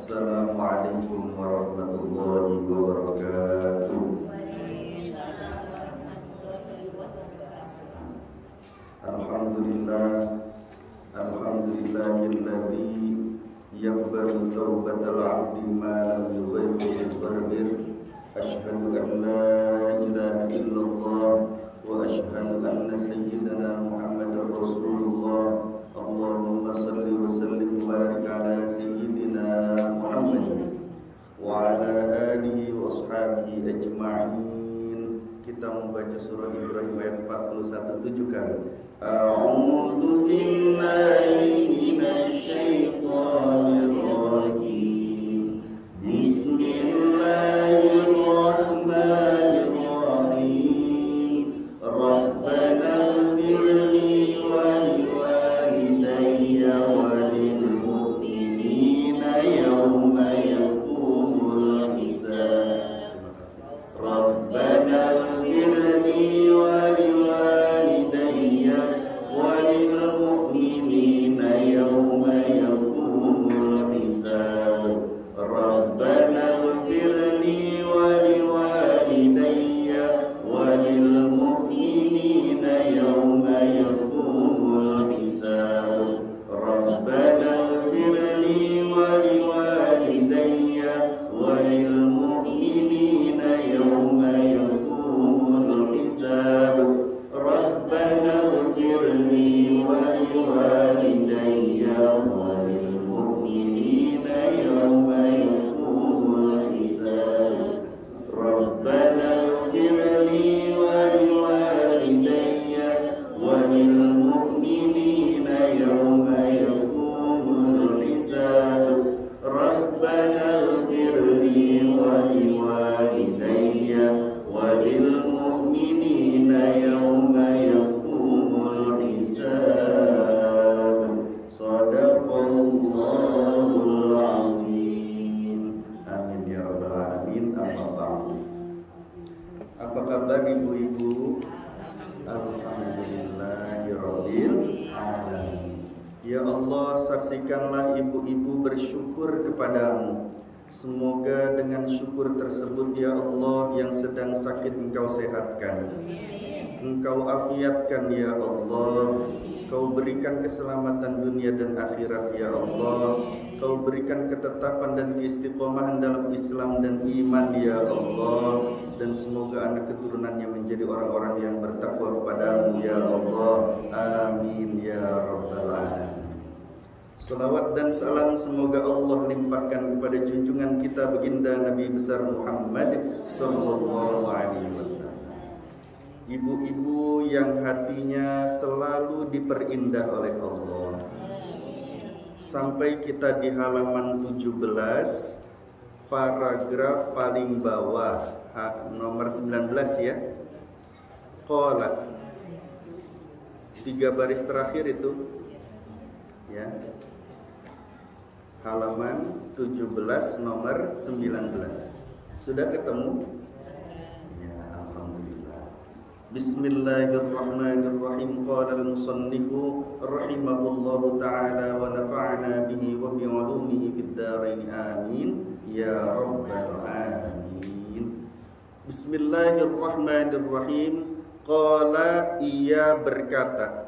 Assalamualaikum warahmatullahi wabarakatuh. Alhamdulillahilladzi yaqbalu taubatal 'abdi ma lam yughayyiru. Asyhadu an la ilaha illallah wa asyhadu anna sayyidana Muhammadar Rasulullah. Allahumma salli wa sallim wa barik ala sayyidina Muhammad wa ala alihi wa ashabihi ajma'in. Kita membaca surah Ibrahim ayat 41 7 kali. A'udzu billahi minasy syaithanir rajim. Bismillahirrahmanirrahim. Rabbana ighfirli wa liwalidayya wa lil mu'minina yawma yaqumul hisab. Rabbana ighfirli wa liwalidayya wa lil mu'minina yawma yaqumul hisab. Rabbana ighfirli wa liwalidayya wa lil mu'minina yawma yaqumul hisab. Rabbana ighfirli wa liwalidayya wa lil mu'minina yawma yaqumul hisab. Rabbana ighfirli wa liwalidayya wa lil mu'minina yawma yaqumul hisab. Rabbana ighfirli wa liwalidayya wa lil mu'minina yawma yaqumul hisab. Rabbana ighfirli wa liwalidayya wa lil mu'minina yawma yaqumul hisab. Shadaqallahul azim. Amin ya rabbal alamin. Amma ba'du. Apa kabar ibu-ibu? Alhamdulillahirabbil alamin. Ya Allah, saksikanlah ibu-ibu bersyukur kepadamu. Semoga dengan syukur tersebut ya Allah, yang sedang sakit Engkau sehatkan, Engkau afiatkan ya Allah. Kau berikan keselamatan dunia dan akhirat ya Allah. Kau berikan ketetapan dan keistiqomahan dalam Islam dan iman ya Allah. Dan semoga anak keturunannya menjadi orang-orang yang bertakwa kepadamu ya Allah. Amin ya rabbal alamin. Salawat dan salam semoga Allah limpahkan kepada junjungan kita baginda Nabi besar Muhammad sallallahu alaihi wasallam. Ibu-ibu yang hatinya selalu diperindah oleh Allah. Sampai kita di halaman 17, paragraf paling bawah, nomor 19 ya. Qala, 3 baris terakhir itu ya. Halaman 17 nomor 19. Sudah ketemu? Ya, alhamdulillah. Bismillahirrahmanirrahim. Qala al-musannifu rahimahullahu ta'ala wa nafa'ana bihi wa bi'ulumihi fid dharain amin ya rabbal alamin. Bismillahirrahmanirrahim. Qala, ia berkata.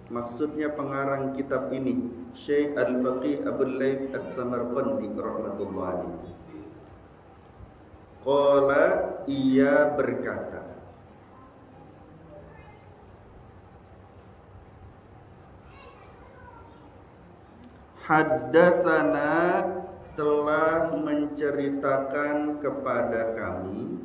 Maksudnya pengarang kitab ini Syekh Al-Faqih Abul Laith As-Samarqandi rahmatullahi alaihi. Qala, ia berkata. Haddatsana, telah menceritakan kepada kami.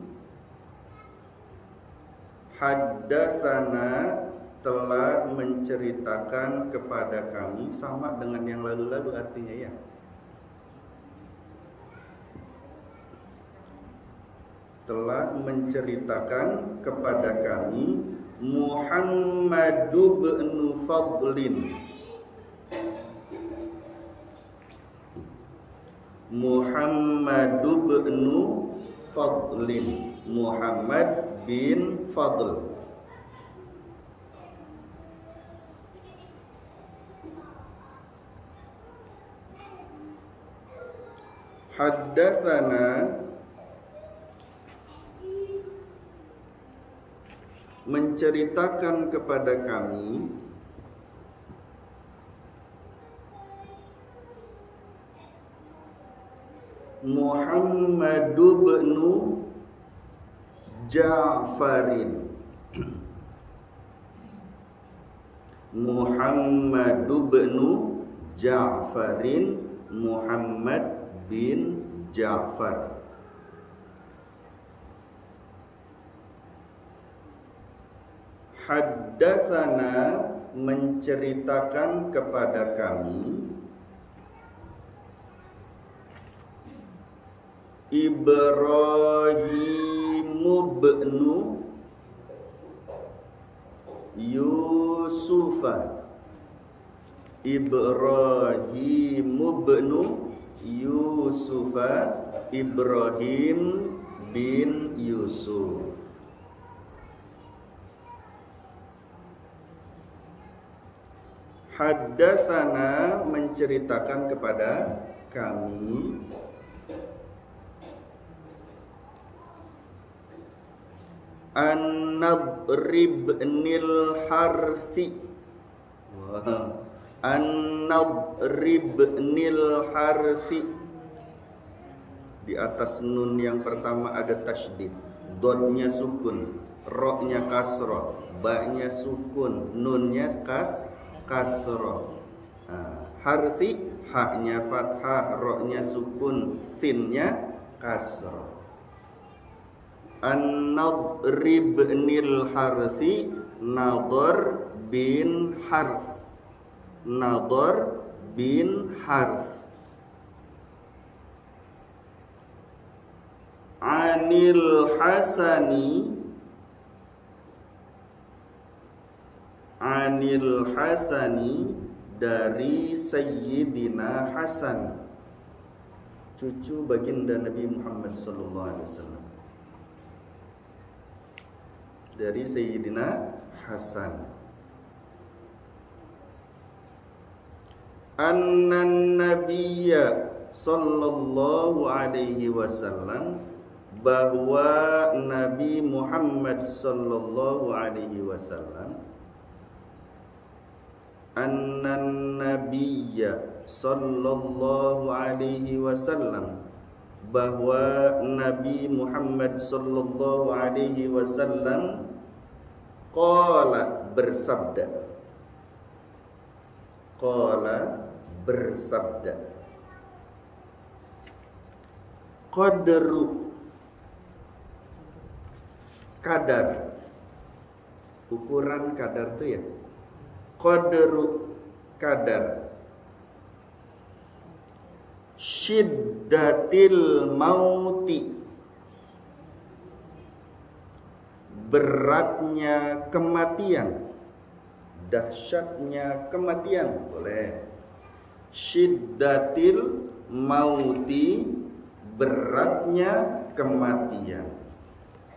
Haddatsana, telah menceritakan kepada kami, sama dengan yang lalu-lalu artinya ya. Telah menceritakan kepada kami Muhammad bin Fadlin. Muhammad bin Fadlin. Muhammad bin Fadl. Haddatsana menceritakan kepada kami Muhammad bin Ja'farin Muhammad bin Ja'farin Muhammad bin Ja'far Haddatsana menceritakan kepada kami Ibrahim bin Yusufa Ibrahim bin Yusufa Ibrahim bin Yusuf Haddatsana menceritakan kepada kami An-Nadr ibnil Harthi An-Nadr ibnil Harthi. Di atas nun yang pertama ada tasydid, dodnya sukun, roknya kasroh, baknya sukun, nunnya kasroh. Harthi, haknya fathah, roknya sukun, sinnya kasroh. An-Nadr ibnil Harthi, Nadr bin Harth, Nadr bin Harth. Anil Hasani, Anil Hasani dari Sayyidina Hasan, cucu baginda Nabi Muhammad sallallahu alaihi wasallam. Dari Sayyidina Hasan. Annan Nabiyya sallallahu alaihi wasallam, bahwa Nabi Muhammad sallallahu alaihi wasallam, annan Nabiyya sallallahu alaihi wasallam, bahwa Nabi Muhammad sallallahu alaihi wasallam qala bersabda, qala bersabda, qadru kadar, ukuran kadar itu ya, qadru kadar, syiddatil mauti, beratnya kematian, dahsyatnya kematian, boleh. Syiddatil mauti, beratnya kematian.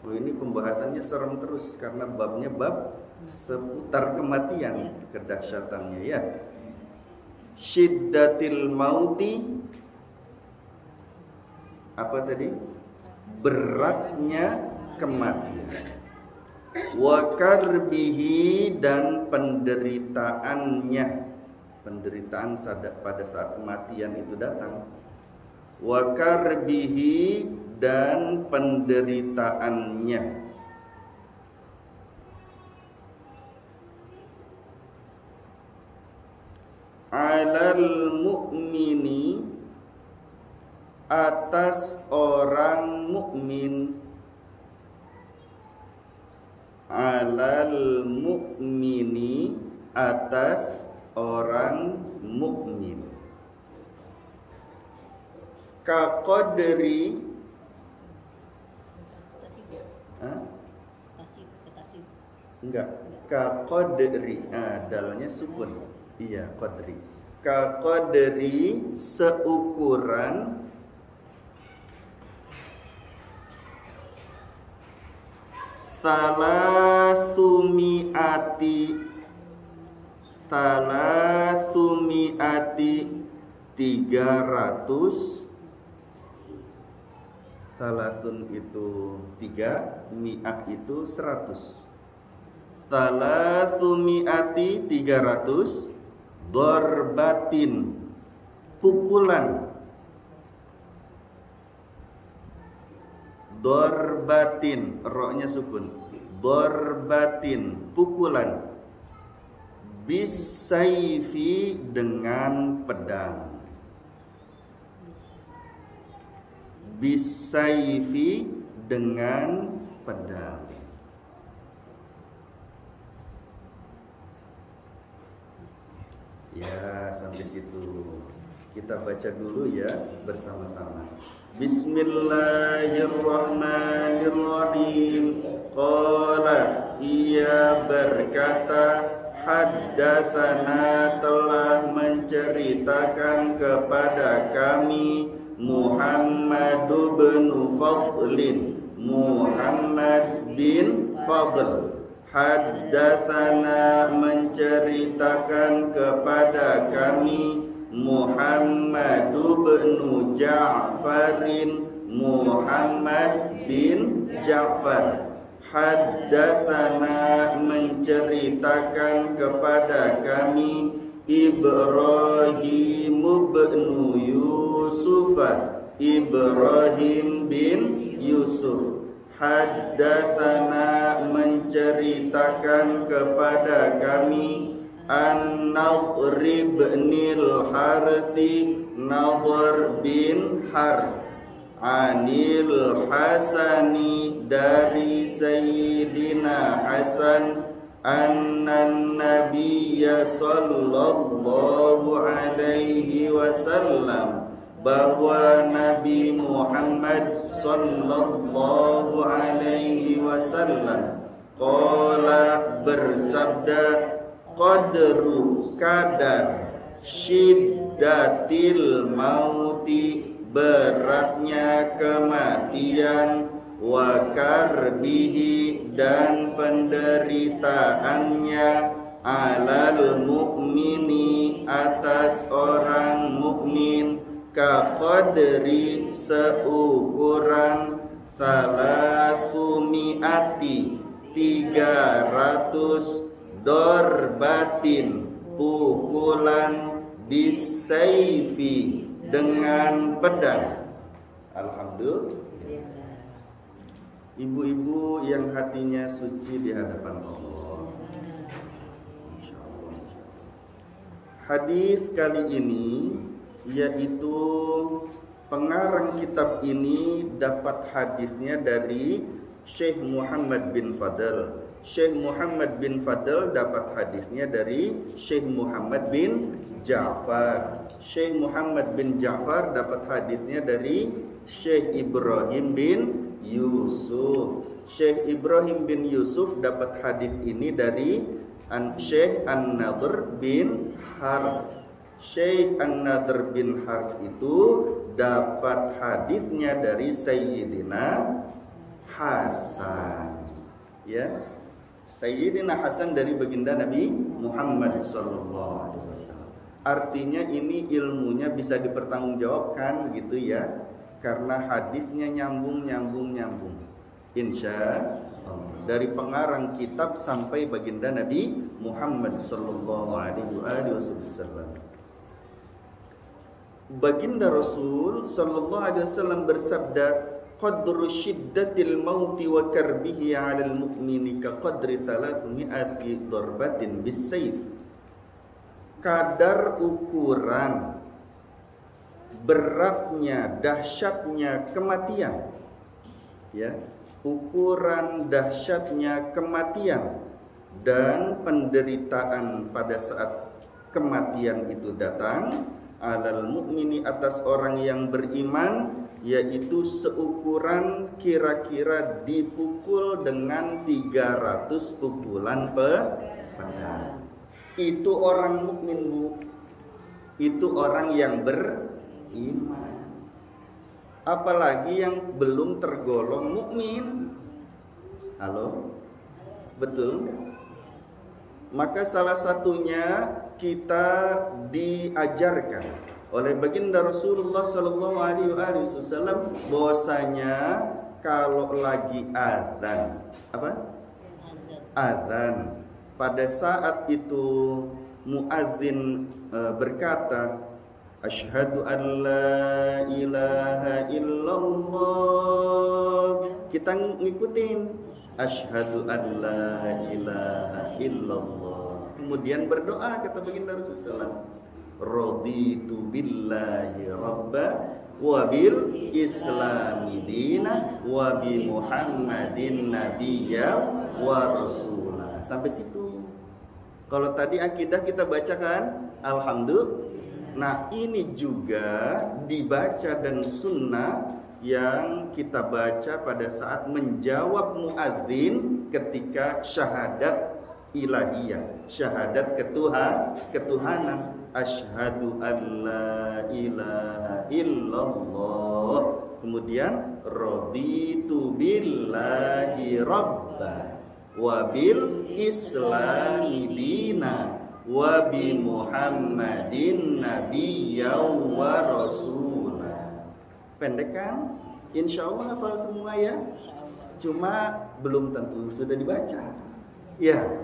Oh, ini pembahasannya serem terus karena babnya bab seputar kematian, kedahsyatannya ya. Syiddatil mauti, apa tadi? Beratnya kematian. Wa karbihi, dan penderitaannya, penderitaan pada saat kematian itu datang. Wa karbihi, dan penderitaannya. Alal mu'mini, atas orang mukmin. Alal mu'mini, atas orang mukmin. Ka qadri, enggak, ka qadri, dalnya sukun. Iya, qadri. Ka qadri, seukuran salasumiati, 300 Salasun itu 3, mi'ah itu 100. Salasu mi'ati 300, dorbatin pukulan. Dorbatin, ro-nya sukun. Dorbatin pukulan. Bisaifi dengan pedang. Bisaifi dengan pedang. Ya, sampai situ. Kita baca dulu ya bersama-sama. Bismillahirrahmanirrahim. Qala, ia berkata, haddatsana, telah menceritakan kepada kami Muhammad bin Fadlin, Muhammad bin Fadl. Haddatsana, menceritakan kepada kami Muhammad bin Ja'farin, Muhammad bin Ja'far. Haddatsana, menceritakan kepada kami Ibrahim bin Yusuf, Ibrahim bin Yusuf. Haddatsana, menceritakan kepada kami An-Nadhr bin al-Harthi, Nadhr bin Harth. Anil Hasani, dari Sayyidina Hasan, annan nabiyya sallallahu alaihi wasallam, bahwa Nabi Muhammad sallallahu alaihi wasallam qala, bersabda, qadru, kadar, syiddatil mauti, beratnya kematian, wa karbihi, dan penderitaannya, alal mukmini, atas orang mukmin, kaqadri, seukuran, salasumiati, 300, dorbatin, pukulan, bisaifi, dengan pedang. Alhamdulillah. Ibu-ibu yang hatinya suci di hadapan Allah. Insyaallah. Hadis kali ini, yaitu pengarang kitab ini dapat hadisnya dari Syekh Muhammad bin Fadl. Syekh Muhammad bin Fadl dapat hadisnya dari Syekh Muhammad bin Ja'far. Syekh Muhammad bin Ja'far dapat hadisnya dari Syekh Ibrahim bin Yusuf. Syekh Ibrahim bin Yusuf dapat hadis ini dari Syekh An-Nadhr bin Harth. Syekh An-Nadhr bin Harth itu dapat hadisnya dari Sayyidina Hasan. Ya, Sayyidina Hasan dari baginda Nabi Muhammad sallallahu alaihi wasallam. Artinya ini ilmunya bisa dipertanggungjawabkan gitu ya, karena hadisnya nyambung. Insya Allah, dari pengarang kitab sampai baginda Nabi Muhammad sallallahu alaihi wasallam. Baginda Rasul sallallahu alaihi wasallam bersabda, qadru syiddatil mauti wa karbihi 'alal mu'mini ka qadri 300 darbatin bisayf. Kadar ukuran beratnya, dahsyatnya kematian, ya, ukuran dahsyatnya kematian dan penderitaan pada saat kematian itu datang, alal mukmini, atas orang yang beriman, yaitu seukuran kira-kira dipukul dengan 300 pukulan pedang. Itu orang mukmin, Bu. Itu orang yang beriman. Apalagi yang belum tergolong mukmin. Halo? Betul enggak? Maka salah satunya kita diajarkan oleh baginda Rasulullah sallallahu alaihi wasallam bahwasanya kalau lagi azan, azan, pada saat itu muadzin berkata, asyhadu an la ilaha illallah, kita ngikutin asyhadu an la ilaha illallah. Kemudian berdoa, kata baginda Rasulullah SAW, raditu billahi rabba wa bil islami dina wa bi muhammadin nabiyya wa rasulah. Sampai situ. Kalau tadi akidah kita bacakan alhamdulillah. Nah, ini juga dibaca dan sunnah yang kita baca pada saat menjawab muadzin ketika syahadat ilahiyah, syahadat ketuhanan. Asyhadu an la ilaha illallah, kemudian raditu billahi rabba wa bil islami dina wa bi muhammadin nabiyya wa rasulah. Pendek kan? Insya Allah hafal semua ya. Cuma belum tentu sudah dibaca. Ya.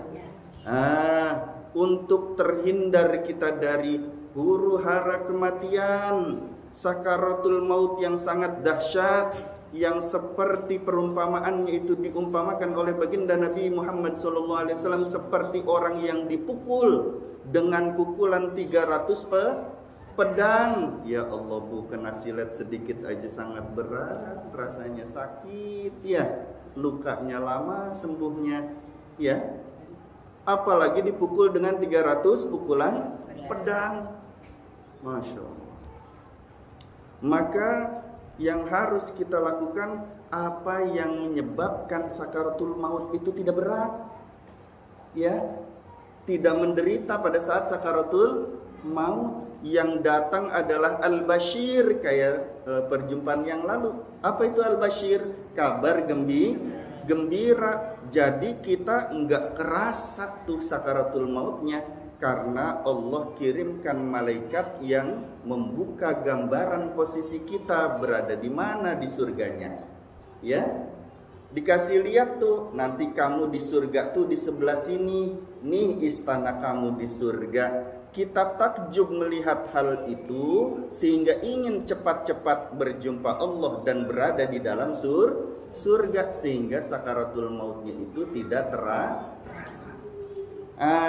Untuk terhindar kita dari huru hara kematian, sakaratul maut yang sangat dahsyat, yang seperti perumpamaannya itu diumpamakan oleh baginda Nabi Muhammad SAW seperti orang yang dipukul dengan pukulan 300 pedang. Ya Allah Bu, kena silet sedikit aja sangat berat, rasanya sakit ya, lukanya lama sembuhnya ya. Apalagi dipukul dengan 300 pukulan pedang. Masya Allah. Maka yang harus kita lakukan, apa yang menyebabkan sakaratul maut itu tidak berat, ya, tidak menderita pada saat sakaratul maut. Yang datang adalah al-bashir, kayak perjumpaan yang lalu. Apa itu al-bashir? Kabar gembira. Jadi kita enggak kerasa tuh sakaratul mautnya, karena Allah kirimkan malaikat yang membuka gambaran posisi kita berada di mana di surganya. Ya, dikasih lihat tuh, nanti kamu di surga tuh di sebelah sini, nih istana kamu di surga. Kita takjub melihat hal itu sehingga ingin cepat-cepat berjumpa Allah dan berada di dalam surga, sehingga sakaratul mautnya itu tidak terasa.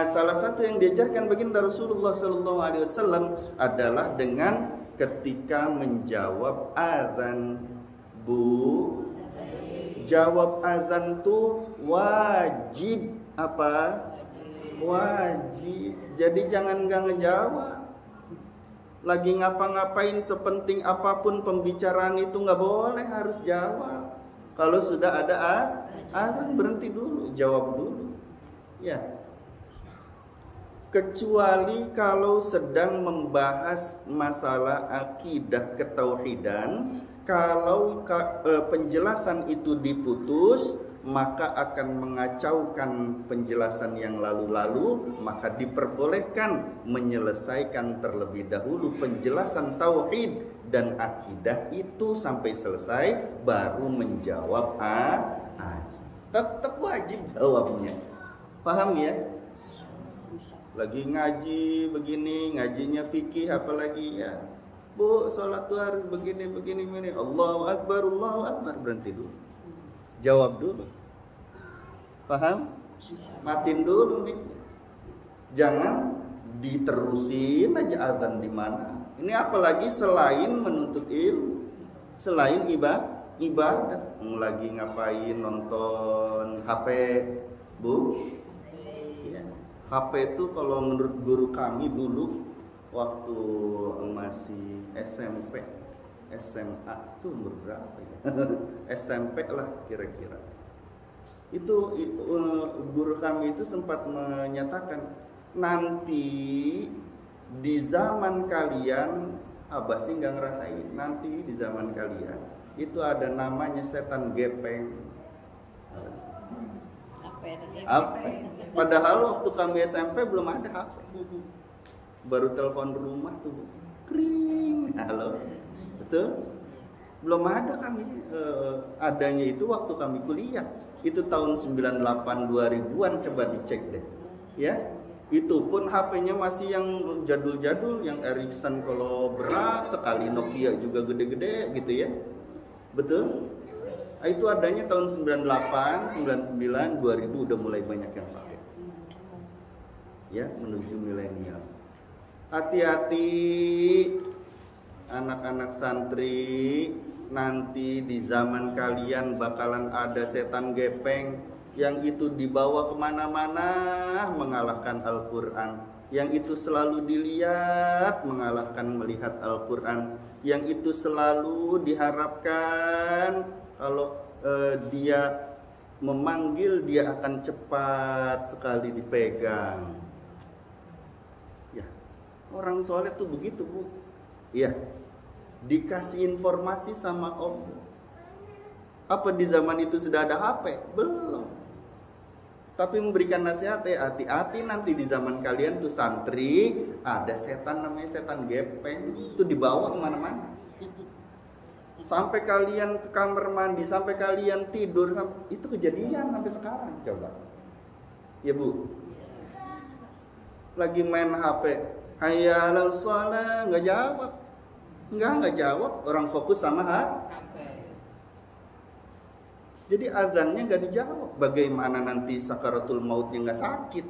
Salah satu yang diajarkan baginda Rasulullah SAW adalah dengan ketika menjawab azan. Bu, jawab azan tuh wajib. Apa? Wajib. Jadi jangan nggak ngejawab. Lagi ngapa-ngapain, sepenting apapun pembicaraan itu nggak boleh, harus jawab. Kalau sudah ada azan, berhenti dulu, jawab dulu. Ya. Kecuali kalau sedang membahas masalah akidah ketauhidan, kalau penjelasan itu diputus, maka akan mengacaukan penjelasan yang lalu-lalu, maka diperbolehkan menyelesaikan terlebih dahulu penjelasan tauhid dan akidah itu sampai selesai, baru menjawab tetap wajib jawabnya. Paham ya? Lagi ngaji begini, ngajinya fikih apalagi ya. Bu, sholat tuh harus begini. Allahu Akbar, berhenti dulu. Jawab dulu. Paham? Matiin dulu mic. Jangan diterusin aja azan di mana. Ini apalagi selain menuntut ilmu, selain ibadah. Lagi ngapain, nonton HP, Bu? Ya. HP itu kalau menurut guru kami dulu waktu masih SMP, SMA itu umur berapa ya? SMP lah kira-kira. Itu guru kami itu sempat menyatakan, nanti di zaman kalian, Abah sih nggak ngerasain, nanti di zaman kalian itu ada namanya setan gepeng. Apa? Padahal waktu kami SMP belum ada HP. Baru telepon rumah tuh, Bu. kering. Halo, betul? Belum ada kami adanya itu waktu kami kuliah. Itu tahun 98 2000-an, coba dicek deh. Ya. Itu pun HP-nya masih yang jadul-jadul, yang Ericsson kalau berat sekali, Nokia juga gede-gede gitu ya. Betul? Itu adanya tahun 98, 99, 2000 udah mulai banyak yang pakai. Ya, menuju milenial. Hati-hati anak-anak santri, nanti di zaman kalian bakalan ada setan gepeng yang itu dibawa kemana-mana mengalahkan Al-Quran, yang itu selalu dilihat mengalahkan melihat Al-Quran, yang itu selalu diharapkan kalau dia memanggil dia akan cepat sekali dipegang. Ya, orang soleh tuh begitu, Bu. Ya, dikasih informasi sama Allah. Apa di zaman itu sudah ada HP? Belum. Tapi memberikan nasihat, hati-hati nanti di zaman kalian tuh santri ada setan namanya setan gepeng, itu dibawa kemana-mana. Sampai kalian ke kamar mandi, sampai kalian tidur, itu kejadian sampai sekarang. Coba, ya Bu, lagi main HP, hayya 'alas shalah, nggak jawab. Enggak jawab, orang fokus sama HP. Jadi azannya nggak dijawab. Bagaimana nanti sakaratul mautnya nggak sakit?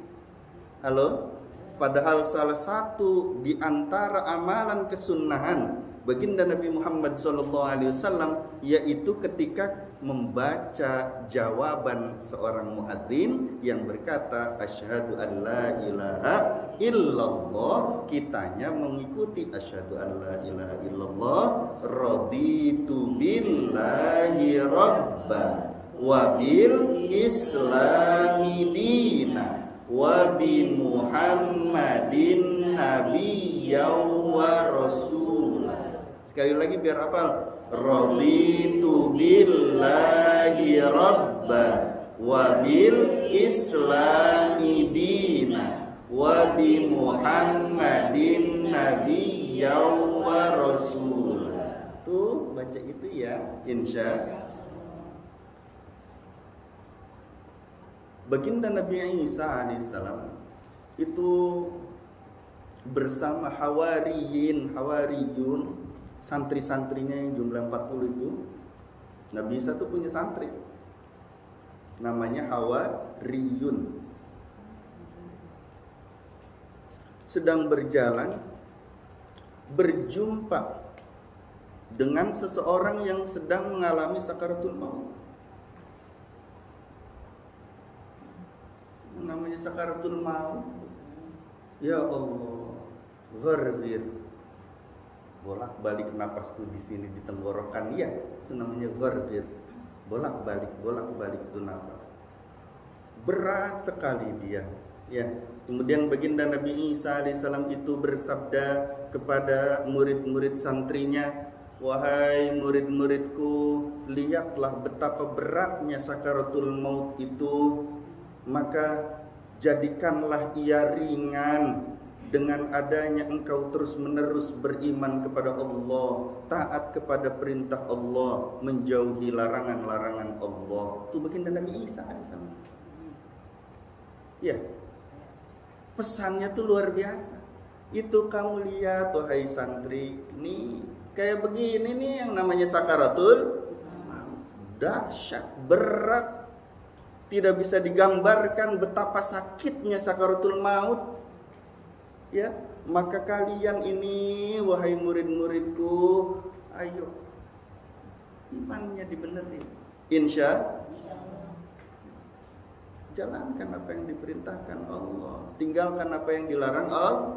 Halo? Padahal salah satu di antara amalan kesunnahan baginda Nabi Muhammad SAW yaitu ketika membaca jawaban seorang muadzin yang berkata asyhadu an la ilaha illallah, kitanya mengikuti asyhadu an la ilaha illallah, raditu billahi rabba wa bil islami dina wa bi muhammadin nabiyyan wa rasulah. Sekali lagi biar hafal, raditu billahi rabba wa bil islami dina wa bi muhammadin nabiyyan wa rasulah. Tuh baca itu ya, insya. Baginda Nabi Isa alaihissalam itu bersama hawariyun, santri-santrinya yang jumlah 40 itu. Nabi Isa itu punya santri namanya hawariyun. Sedang berjalan, berjumpa dengan seseorang yang sedang mengalami sakaratul maut. Namanya sakaratul maut, ya Allah, gharghir, bolak-balik napas tuh di sini di tenggorokan, ya itu namanya gharghir, bolak-balik tuh napas, berat sekali dia. Ya, kemudian baginda Nabi Isa alaihissalam itu bersabda kepada murid-murid santrinya, wahai murid-muridku, lihatlah betapa beratnya sakaratul maut itu, maka jadikanlah ia ringan dengan adanya engkau terus-menerus beriman kepada Allah, taat kepada perintah Allah, menjauhi larangan-larangan Allah. Itu baginda Nabi Isa alaihissalam. Ya, pesannya tuh luar biasa. Itu kamu lihat, wahai santri, nih kayak begini nih yang namanya sakaratul maut. Dahsyat, berat. Tidak bisa digambarkan betapa sakitnya sakaratul maut. Ya, maka kalian ini wahai murid-muridku, ayo imannya dibenerin. Insya jalankan apa yang diperintahkan Allah, tinggalkan apa yang dilarang Allah.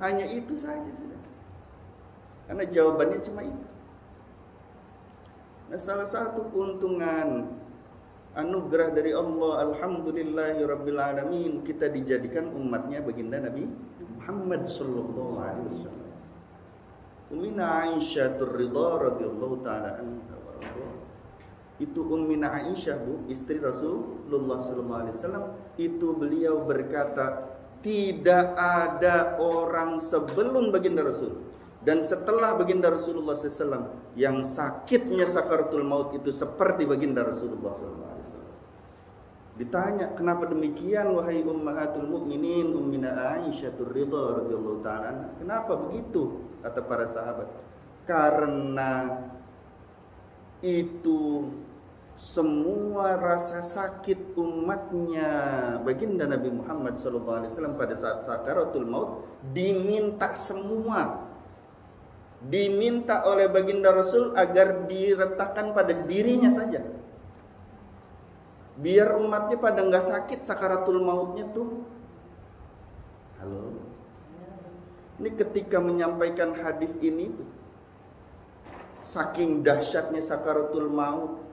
Hanya itu saja sudah. Karena jawabannya cuma itu. Nah, salah satu keuntungan anugerah dari Allah, alhamdulillahirabbil alamin, kita dijadikan umatnya baginda Nabi Muhammad sallallahu alaihi wasallam. Ummina Aisyah ridha radhiyallahu taala anha. Itu Ummina Aisyah, Bu, istri Rasulullah sallallahu alaihi wasallam, itu beliau berkata, tidak ada orang sebelum baginda Rasul Dan setelah baginda Rasulullah SAW, yang sakitnya sakaratul maut itu seperti baginda Rasulullah SAW. Ditanya, kenapa demikian wahai ummahatul mukminin, ummina Aisyah Ridha radhiyallahu ta'ala, kenapa begitu? Kata para sahabat, karena itu semua rasa sakit umatnya baginda Nabi Muhammad SAW pada saat sakaratul maut diminta semua, diminta oleh baginda Rasul agar diletakkan pada dirinya saja, biar umatnya pada nggak sakit sakaratul mautnya tuh. Halo, ini ketika menyampaikan hadis ini tuh, saking dahsyatnya sakaratul maut,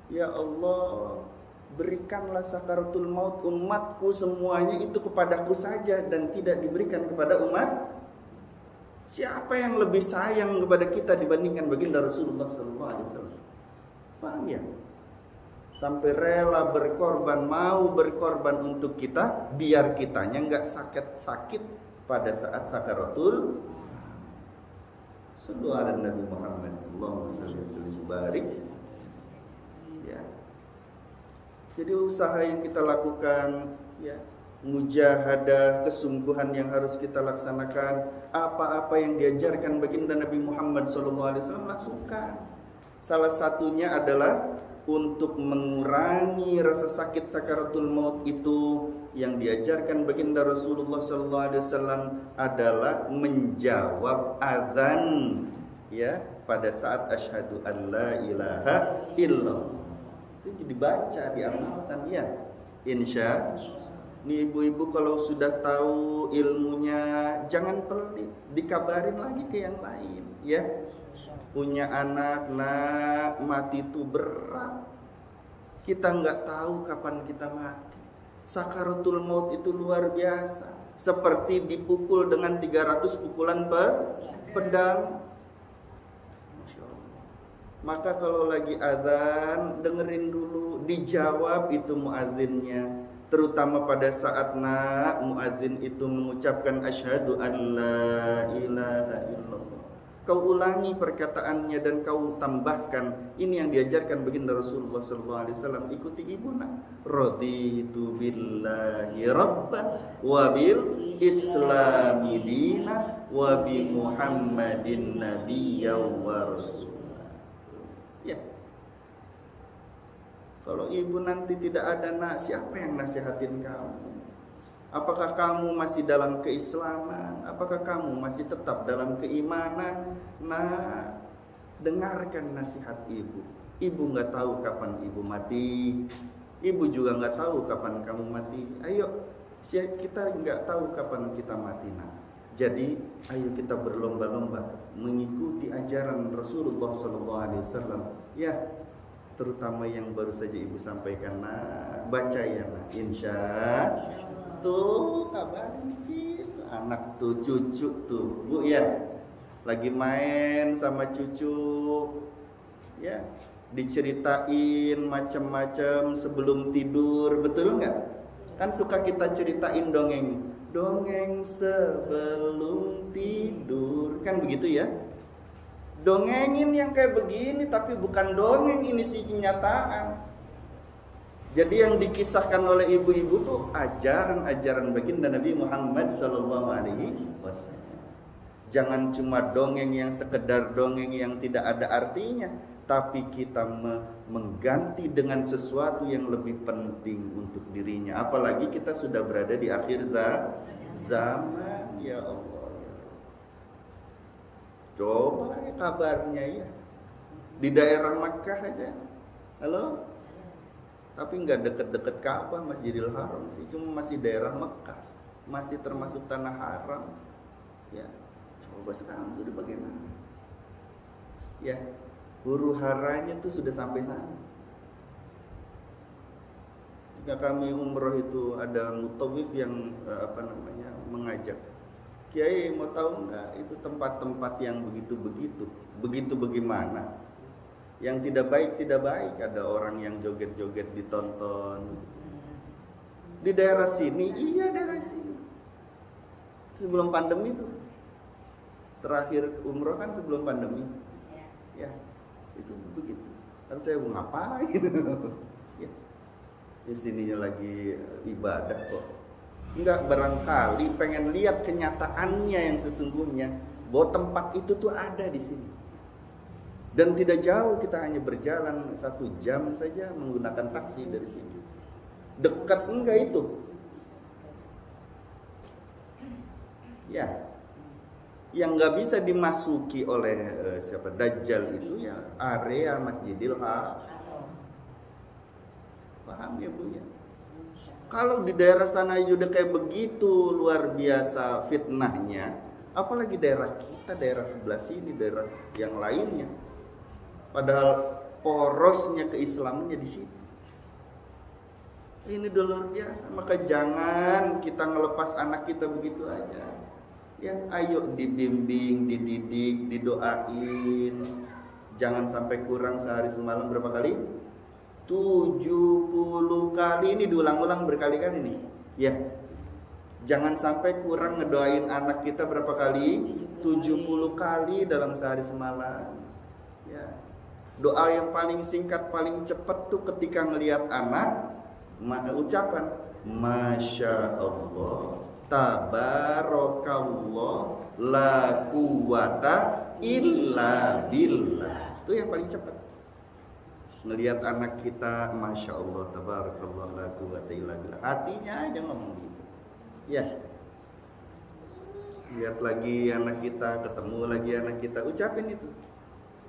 ya Allah, berikanlah sakaratul maut umatku semuanya itu kepadaku saja dan tidak diberikan kepada umat. Siapa yang lebih sayang kepada kita dibandingkan baginda Rasulullah SAW? Paham ya? Sampai rela berkorban, mau berkorban untuk kita, biar kitanya nggak sakit-sakit pada saat sakaratul. Sallu ala Nabi Muhammad, Allahumma shalli wa sallim barik. Ya. Jadi usaha yang kita lakukan, ya, mujahadah, kesungguhan yang harus kita laksanakan, apa-apa yang diajarkan baginda Nabi Muhammad SAW lakukan. Salah satunya adalah untuk mengurangi rasa sakit sakaratul maut itu, yang diajarkan baginda Rasulullah SAW adalah menjawab azan, ya, pada saat asyhadu an la ilaha illallah. Itu dibaca, diamalkan, ya, insya. Nih ibu-ibu kalau sudah tahu ilmunya, jangan pelit, dikabarin lagi ke yang lain, ya. Punya anak, nak, mati itu berat. Kita nggak tahu kapan kita mati. Sakaratul maut itu luar biasa, seperti dipukul dengan 300 pukulan pedang. Masya Allah. Maka kalau lagi azan, dengerin dulu, dijawab itu muadzinnya. Terutama pada saat muadzin itu mengucapkan asyhadu an la ilaha illallah, kau ulangi perkataannya dan kau tambahkan ini yang diajarkan baginda Rasulullah SAW. Ikuti ibu nak, raditu billahi rabban wa bil islami dina wa bi muhammadin nabiyya wa rasul. Ya. Kalau ibu nanti tidak ada, nak, siapa yang nasihatin kamu? Apakah kamu masih dalam keislaman? Apakah kamu masih tetap dalam keimanan? Nah, dengarkan nasihat ibu. Ibu nggak tahu kapan ibu mati. Ibu juga nggak tahu kapan kamu mati. Ayo, kita nggak tahu kapan kita mati, nah. Jadi, ayo kita berlomba-lomba mengikuti ajaran Rasulullah SAW. Ya, terutama yang baru saja ibu sampaikan, nah, baca ya, nah, insya tuh kabarin gitu. Anak tuh, cucu tuh, bu, ya, lagi main sama cucu, ya, diceritain macam-macam sebelum tidur, betul nggak? Kan suka kita ceritain dongeng sebelum tidur, kan begitu ya? Dongengin yang kayak begini, tapi bukan dongeng, ini sih kenyataan. Jadi yang dikisahkan oleh ibu-ibu tuh ajaran-ajaran baginda Nabi Muhammad SAW. Jangan cuma dongeng yang sekedar dongeng yang tidak ada artinya, tapi kita mengganti dengan sesuatu yang lebih penting untuk dirinya. Apalagi kita sudah berada di akhir zaman, ya Allah. Coba ya kabarnya, ya, di daerah Makkah aja, halo, tapi nggak deket-deket Ka'bah, Masjidil Haram sih, cuma masih daerah Makkah, masih termasuk tanah haram, ya. Coba sekarang sudah bagaimana, ya, huru haranya tuh sudah sampai sana. Jika kami umroh itu ada mutawif yang mengajak, Kiai mau tahu nggak itu tempat-tempat yang begitu bagaimana? Yang tidak baik, ada orang yang joget-joget ditonton. Di daerah sini, iya daerah sini. Sebelum pandemi itu, Terakhir umroh kan sebelum pandemi. Ya, itu begitu. Kan saya mau ngapain? Ya, di sininya lagi ibadah kok. Enggak, barangkali pengen lihat kenyataannya yang sesungguhnya, bahwa tempat itu tuh ada di sini. Dan tidak jauh, kita hanya berjalan 1 jam saja menggunakan taksi dari sini. Dekat enggak itu? Ya, yang nggak bisa dimasuki oleh siapa Dajjal itu ya area Masjidil Haram. Paham ya Bu ya? Kalau di daerah sana udah kayak begitu luar biasa fitnahnya, apalagi daerah kita, daerah sebelah sini, daerah yang lainnya. Padahal porosnya keislamannya di situ. Ini udah luar biasa, maka jangan kita ngelepas anak kita begitu aja. Ya, ayo dibimbing, dididik, didoain. Jangan sampai kurang sehari semalam berapa kali? 70 kali, ini diulang-ulang berkali-kali nih. Ya. Jangan sampai kurang ngedoain anak kita berapa kali? 70 kali dalam sehari semalam. Ya. Doa yang paling singkat, paling cepat tuh ketika ngelihat anak, ucapan Masya Allah, Tabarakallah, la quwata illa billah. Itu yang paling cepat. Ngelihat anak kita, Masya Allah, Tabarakallah, la quwata illa billah. Hatinya aja ngomong gitu. Ya. Lihat lagi anak kita, ketemu lagi anak kita, ucapin itu.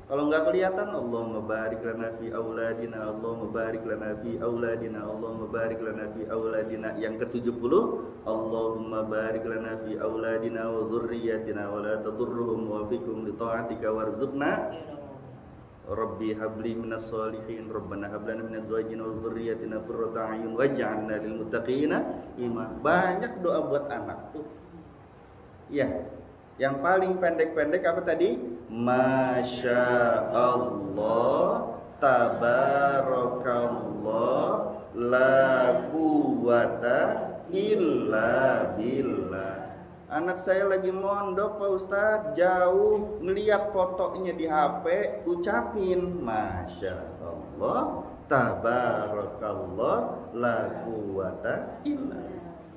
Kalau nggak kelihatan, Allahumma barik lana fi auladina, Allahumma barik lana fi auladina, Allahumma barik lana fi auladina. Yang ke-70, Allahumma barik lana fi auladina wa dzurriyyatina wa la tadurruhum wa fikum li ta'atika warzuqna Rabbi habli minas solihin, Rabbana hablana min azwajina wa dzurriyyatina qurrata a'yun waj'alna lil muttaqina imama. Banyak doa buat anak tuh. Ya. Yang paling pendek-pendek apa tadi? Masya Allah, Tabarakallah, la quwata illa billah. Anak saya lagi mondok Pak Ustadz, jauh, ngeliat fotonya di HP, ucapin Masya Allah, Tabarakallah, la quwata illa billah.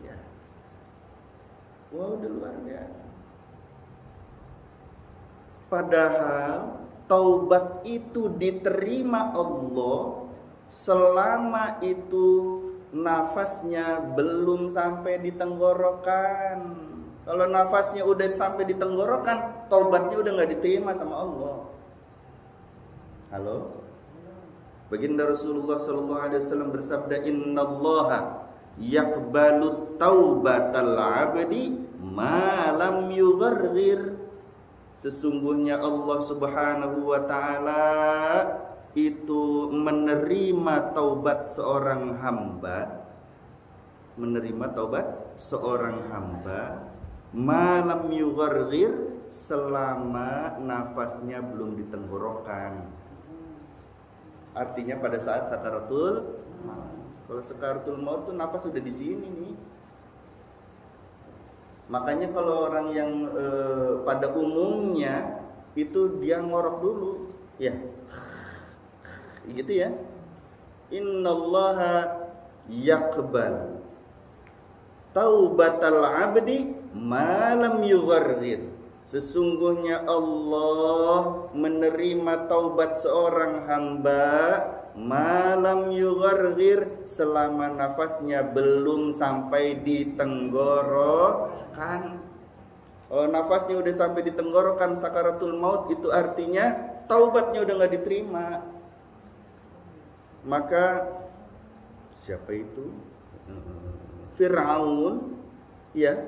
Ya. Wow, udah luar biasa. Padahal taubat itu diterima Allah selama itu nafasnya belum sampai di tenggorokan. Kalau nafasnya udah sampai di tenggorokan, taubatnya udah nggak diterima sama Allah. Halo? Baginda Rasulullah SAW bersabda, Innallaha yaqbalu taubatal abdi ma lam yugharghir. Sesungguhnya Allah Subhanahu wa taala itu menerima taubat seorang hamba, menerima taubat seorang hamba malam yugharghir, selama nafasnya belum ditenggorokan. Artinya pada saat sakaratul maut. Kalau sakaratul maut tuh nafas sudah di sini nih. Makanya kalau orang yang pada umumnya itu dia ngorok dulu, ya. Gitu ya. Innallaha yaqbal taubatal abdi ma lam yugharghir. Sesungguhnya Allah menerima taubat seorang hamba malam yugharghir, selama nafasnya belum sampai di tenggorokan. Kalau nafasnya udah sampai di tenggorokan sakaratul maut, itu artinya taubatnya udah nggak diterima. Maka siapa itu? Fir'aun, ya.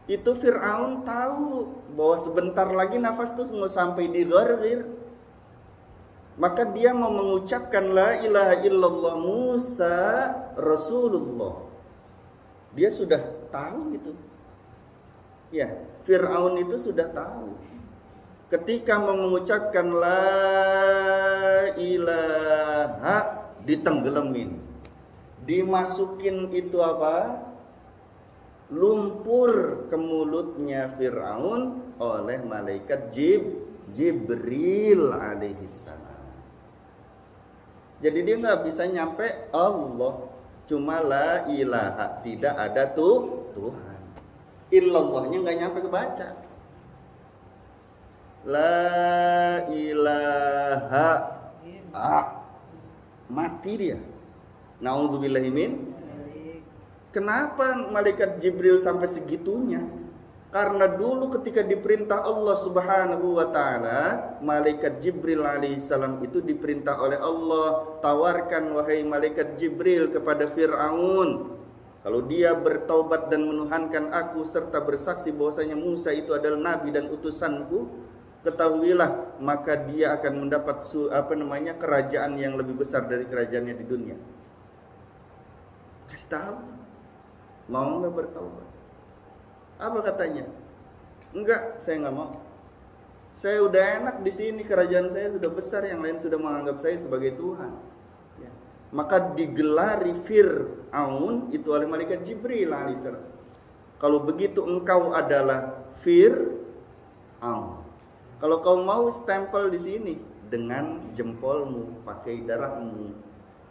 Itu Fir'aun tahu bahwa sebentar lagi nafas itu mau sampai di gharghir. Maka dia mau mengucapkan la ilaha illallah Musa Rasulullah. Dia sudah tahu itu. Ya, Fir'aun itu sudah tahu. Ketika mau mengucapkan la ilaha, ditenggelamin. Dimasukin itu apa? lumpur ke mulutnya Fir'aun oleh malaikat Jibril alaihissalam. Jadi dia nggak bisa nyampe Allah, cuma la ilaha, tidak ada Tuhan. Illallahnya nggak nyampe kebaca. La ilaha, mati dia. Naudzubillahi min. Kenapa malaikat Jibril sampai segitunya? Karena dulu ketika diperintah Allah Subhanahu wa taala, malaikat Jibril alaihissalam itu diperintah oleh Allah, tawarkan wahai malaikat Jibril kepada Fir'aun, kalau dia bertaubat dan menuhankan aku serta bersaksi bahwasanya Musa itu adalah nabi dan utusanku, ketahuilah maka dia akan mendapat kerajaan yang lebih besar dari kerajaannya di dunia. Kasih tahu, mau nggak bertaubat? Apa katanya? Enggak, saya nggak mau. Saya udah enak di sini, kerajaan saya sudah besar, yang lain sudah menganggap saya sebagai Tuhan. Ya. Maka digelari Fir'aun itu oleh malaikat Jibril alaihissalam. Kalau begitu engkau adalah Fir'aun. Kalau kau mau stempel di sini dengan jempolmu, pakai darahmu,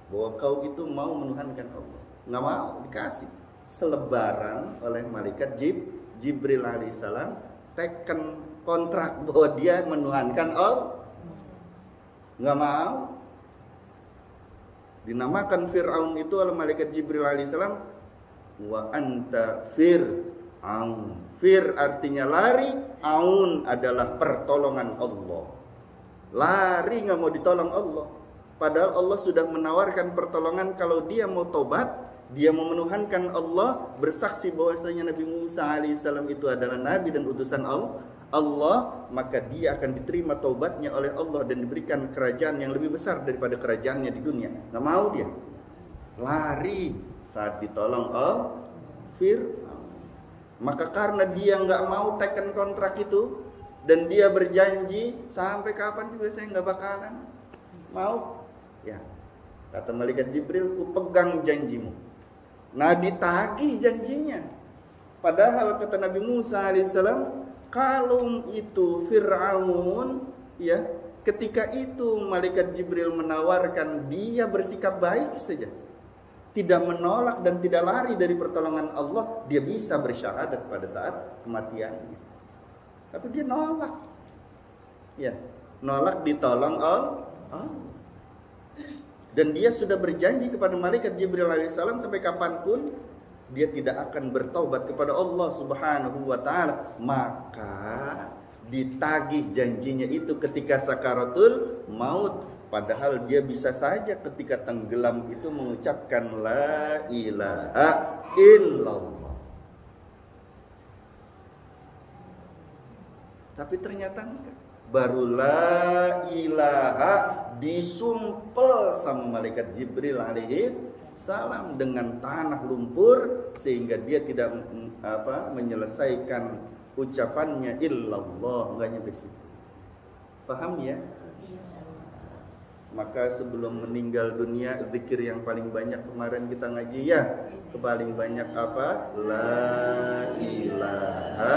bahwa kau itu mau menuhankan Allah. Nggak mau, dikasih selebaran oleh malaikat Jibril alaihissalam, teken kontrak bahwa dia menuhankan Allah. Nggak mau. Dinamakan Fir'aun itu oleh malaikat Jibril alaihissalam, wa anta Fir'aun. Fir artinya lari, aun adalah pertolongan Allah. Lari nggak mau ditolong Allah. Padahal Allah sudah menawarkan pertolongan kalau dia mau tobat, dia memenuhankan Allah, bersaksi bahwasanya Nabi Musa alaihissalam itu adalah nabi dan utusan Allah, maka dia akan diterima taubatnya oleh Allah dan diberikan kerajaan yang lebih besar daripada kerajaannya di dunia. Nggak mau dia, lari saat ditolong Fir'aun. Maka karena dia nggak mau teken kontrak itu dan dia berjanji sampai kapan juga saya nggak bakalan mau, ya kata malaikat Jibril, ku pegang janjimu. Nah, ditagih janjinya. Padahal kata Nabi Musa alaihissalam, kalau itu Fir'aun, ya, ketika itu malaikat Jibril menawarkan, dia bersikap baik saja, tidak menolak dan tidak lari dari pertolongan Allah, dia bisa bersyahadat pada saat kematiannya. Tapi dia nolak, ya, nolak ditolong Allah. Dan dia sudah berjanji kepada malaikat Jibril alaihissalam sampai kapanpun dia tidak akan bertaubat kepada Allah Subhanahu wa taala. Maka ditagih janjinya itu ketika sakaratul maut. Padahal dia bisa saja ketika tenggelam itu mengucapkan la ilaha illallah. Tapi ternyata enggak. Baru la ilaha disumpel sama malaikat Jibril alaihissalam dengan tanah lumpur sehingga dia tidak menyelesaikan ucapannya illallah, enggak nyampe situ. Paham ya? Maka sebelum meninggal dunia, zikir yang paling banyak kemarin kita ngaji ya, paling banyak apa? La ilaha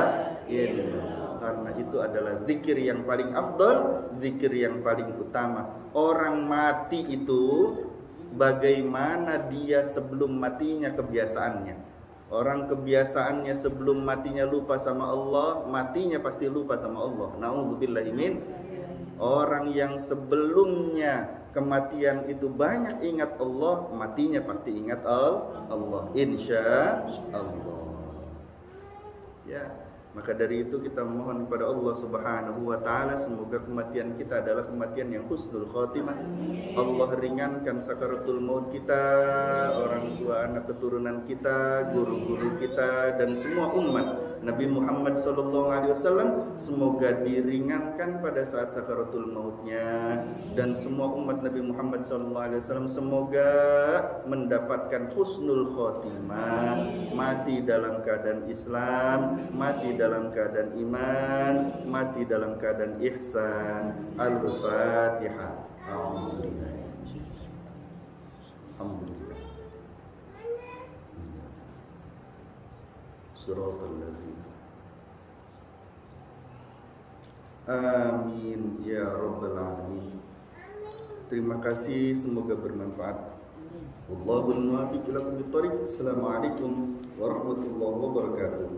illallah. Karena itu adalah zikir yang paling afdal, zikir yang paling utama. Orang mati itu bagaimana dia sebelum matinya kebiasaannya. Orang kebiasaannya sebelum matinya lupa sama Allah, matinya pasti lupa sama Allah. Na'udzubillahi min. Orang yang sebelumnya kematian itu banyak ingat Allah, matinya pasti ingat Allah. Insya Allah. Ya. Maka dari itu kita mohon kepada Allah Subhanahu wa taala semoga kematian kita adalah kematian yang husnul khotimah. Allah ringankan sakaratul maut kita, orang tua, anak keturunan kita, guru-guru kita dan semua umat Nabi Muhammad SAW semoga diringankan pada saat sakaratul mautnya, dan semua umat Nabi Muhammad SAW semoga mendapatkan husnul khotimah, mati dalam keadaan Islam, mati dalam keadaan iman, mati dalam keadaan ihsan. Al-Fatihah. Alhamdulillah. Alhamdulillah. siratal ladzina. Amin ya rabbal alamin. Terima kasih, semoga bermanfaat. Wallahul muwaffiq ila aqwamit thoriq. Assalamualaikum warahmatullahi wabarakatuh.